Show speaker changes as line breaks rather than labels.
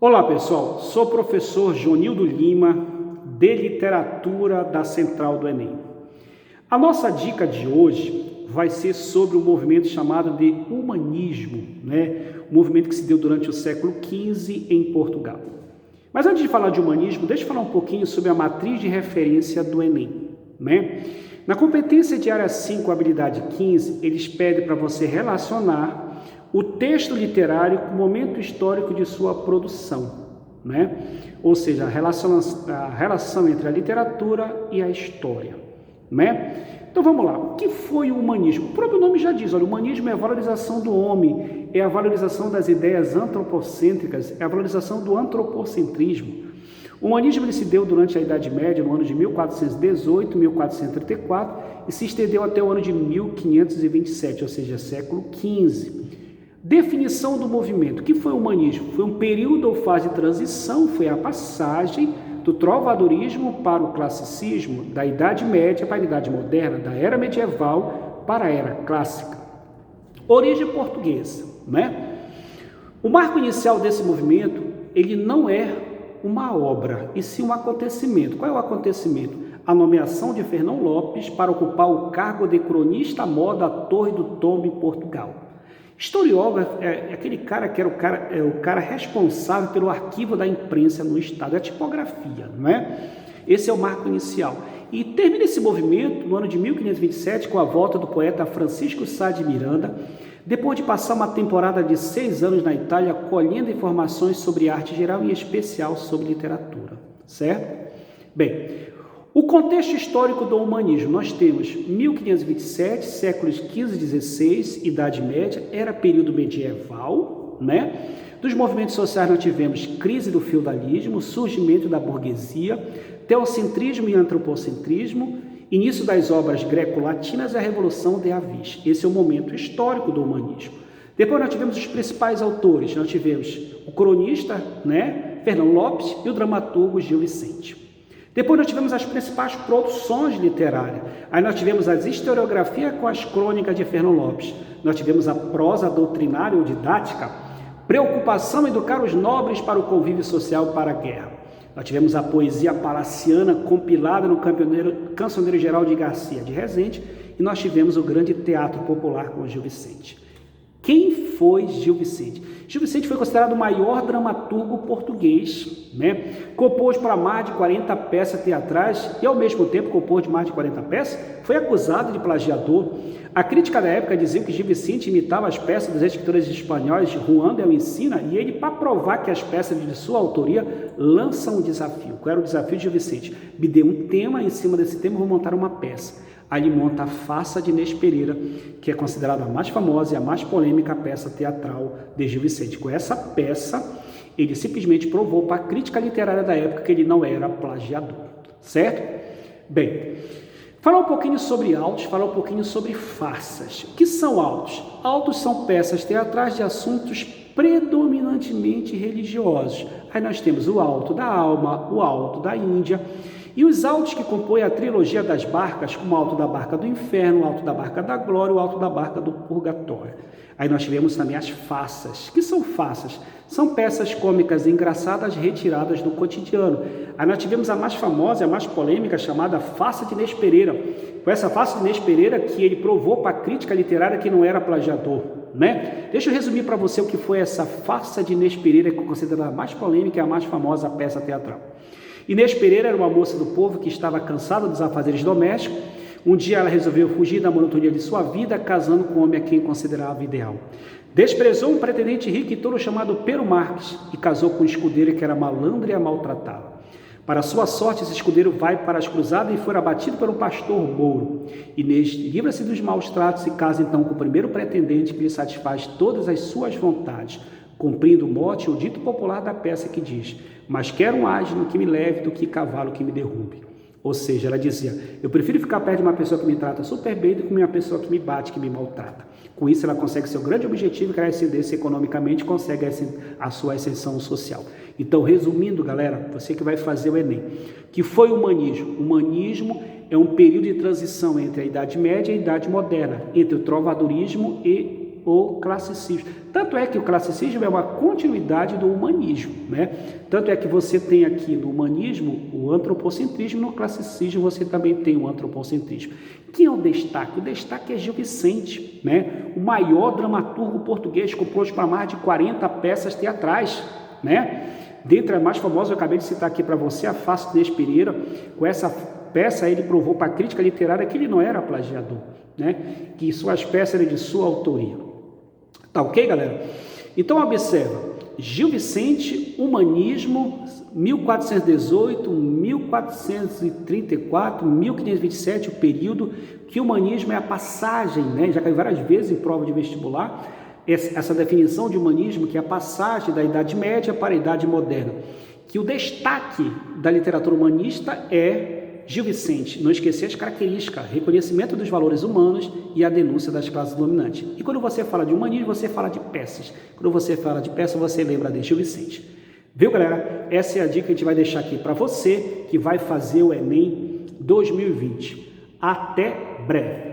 Olá pessoal, sou o professor Jonildo Lima, de Literatura da Central do Enem. A nossa dica de hoje vai ser sobre um movimento chamado de humanismo, um movimento que se deu durante o século XV em Portugal. Mas antes de falar de humanismo, deixa eu falar um pouquinho sobre a matriz de referência do Enem. Na competência de área 5, habilidade 15, eles pedem para você relacionar o texto literário com o momento histórico de sua produção, Ou seja, a relação entre a literatura e a história, Então vamos lá, o que foi o humanismo? O próprio nome já diz, olha, o humanismo é a valorização do homem, é a valorização das ideias antropocêntricas, é a valorização do antropocentrismo. O humanismo ele se deu durante a Idade Média, no ano de 1418, 1434, e se estendeu até o ano de 1527, ou seja, século XV. Definição do movimento. O que foi o humanismo? Foi um período ou fase de transição, foi a passagem do trovadorismo para o classicismo, da Idade Média para a Idade Moderna, da Era Medieval para a Era Clássica. Origem portuguesa, O marco inicial desse movimento, ele não é uma obra, e sim um acontecimento. Qual é o acontecimento? A nomeação de Fernão Lopes para ocupar o cargo de cronista mor da Torre do Tombo em Portugal. Historiógrafo é aquele cara que era o cara responsável pelo arquivo da imprensa no Estado, é a tipografia, Esse é o marco inicial. E termina esse movimento no ano de 1527 com a volta do poeta Francisco Sá de Miranda, depois de passar uma temporada de 6 anos na Itália colhendo informações sobre arte geral e em especial sobre literatura, certo? Bem, o contexto histórico do humanismo, nós temos 1527, séculos XV e XVI, Idade Média, era período medieval, Dos movimentos sociais nós tivemos crise do feudalismo, surgimento da burguesia, teocentrismo e antropocentrismo, início das obras greco-latinas e a Revolução de Avis. Esse é o momento histórico do humanismo. Depois nós tivemos os principais autores, nós tivemos o cronista, Fernão Lopes, e o dramaturgo Gil Vicente. Depois nós tivemos as principais produções literárias. Aí nós tivemos as historiografias com as crônicas de Fernão Lopes. Nós tivemos a prosa doutrinária ou didática, preocupação em educar os nobres para o convívio social e para a guerra. Nós tivemos a poesia palaciana compilada no Cancioneiro Geral de Garcia de Rezende e nós tivemos o grande teatro popular com Gil Vicente. Quem foi Gil Vicente? Gil Vicente foi considerado o maior dramaturgo português, Compôs para mais de 40 peças teatrais e, ao mesmo tempo, compôs de mais de 40 peças, foi acusado de plagiador. A crítica da época dizia que Gil Vicente imitava as peças dos escritores espanhóis Juan de Alsina e ele, para provar que as peças de sua autoria, lança um desafio. Qual era o desafio de Gil Vicente? Me dê um tema, em cima desse tema vou montar uma peça. Aí ele monta a Farsa de Inês Pereira, que é considerada a mais famosa e a mais polêmica peça teatral de Gil Vicente. Com essa peça, ele simplesmente provou para a crítica literária da época que ele não era plagiador, certo? Bem, falar um pouquinho sobre autos, falar um pouquinho sobre farsas. O que são autos? Autos são peças teatrais de assuntos predominantemente religiosos. Aí nós temos o auto da alma, o auto da Índia, e os autos que compõem a trilogia das barcas, como o auto da barca do inferno, o auto da barca da glória, o auto da barca do purgatório. Aí nós tivemos também as farsas. O que são farsas? São peças cômicas engraçadas retiradas do cotidiano. Aí nós tivemos a mais famosa, a mais polêmica, chamada Farsa de Inês Pereira. Foi essa Farsa de Inês Pereira que ele provou para a crítica literária que não era plagiador, Deixa eu resumir para você o que foi essa Farsa de Inês Pereira, que eu considero a mais polêmica e a mais famosa peça teatral. Inês Pereira era uma moça do povo que estava cansada dos afazeres domésticos. Um dia ela resolveu fugir da monotonia de sua vida, casando com um homem a quem considerava ideal. Desprezou um pretendente rico e tolo chamado Pero Marques e casou com um escudeiro que era malandro e a maltratava. Para sua sorte, esse escudeiro vai para as cruzadas e foi abatido por um pastor mouro. Inês livra-se dos maus tratos e casa então com o primeiro pretendente que lhe satisfaz todas as suas vontades, cumprindo o mote ou dito popular da peça que diz: mas quero um asno que me leve do que cavalo que me derrube. Ou seja, ela dizia, eu prefiro ficar perto de uma pessoa que me trata super bem do que uma pessoa que me bate, que me maltrata. Com isso, ela consegue seu grande objetivo, que é ascendência economicamente, consegue a sua ascensão social. Então, resumindo, galera, você que vai fazer o Enem, que foi o humanismo? O humanismo é um período de transição entre a Idade Média e a Idade Moderna, entre o trovadorismo e o classicismo. Tanto é que o classicismo é uma continuidade do humanismo, né? Tanto é que você tem aqui no humanismo o antropocentrismo, no classicismo você também tem o antropocentrismo. Quem é o destaque? O destaque é Gil Vicente, né? O maior dramaturgo português, compôs para mais de 40 peças teatrais, né? Dentre as mais famosas, eu acabei de citar aqui para você, a Face de Inês Pereira. Com essa peça ele provou para a crítica literária que ele não era plagiador, né? Que suas peças eram de sua autoria. Tá ok, galera? Então observa, Gil Vicente, humanismo, 1418, 1434, 1527, o período que o humanismo é a passagem, né? Já caiu várias vezes em prova de vestibular, essa definição de humanismo, que é a passagem da Idade Média para a Idade Moderna, que o destaque da literatura humanista é Gil Vicente, não esquecer as características, reconhecimento dos valores humanos e a denúncia das classes dominantes. E quando você fala de humanismo, você fala de peças. Quando você fala de peças, você lembra de Gil Vicente. Viu, galera? Essa é a dica que a gente vai deixar aqui para você que vai fazer o Enem 2020. Até breve!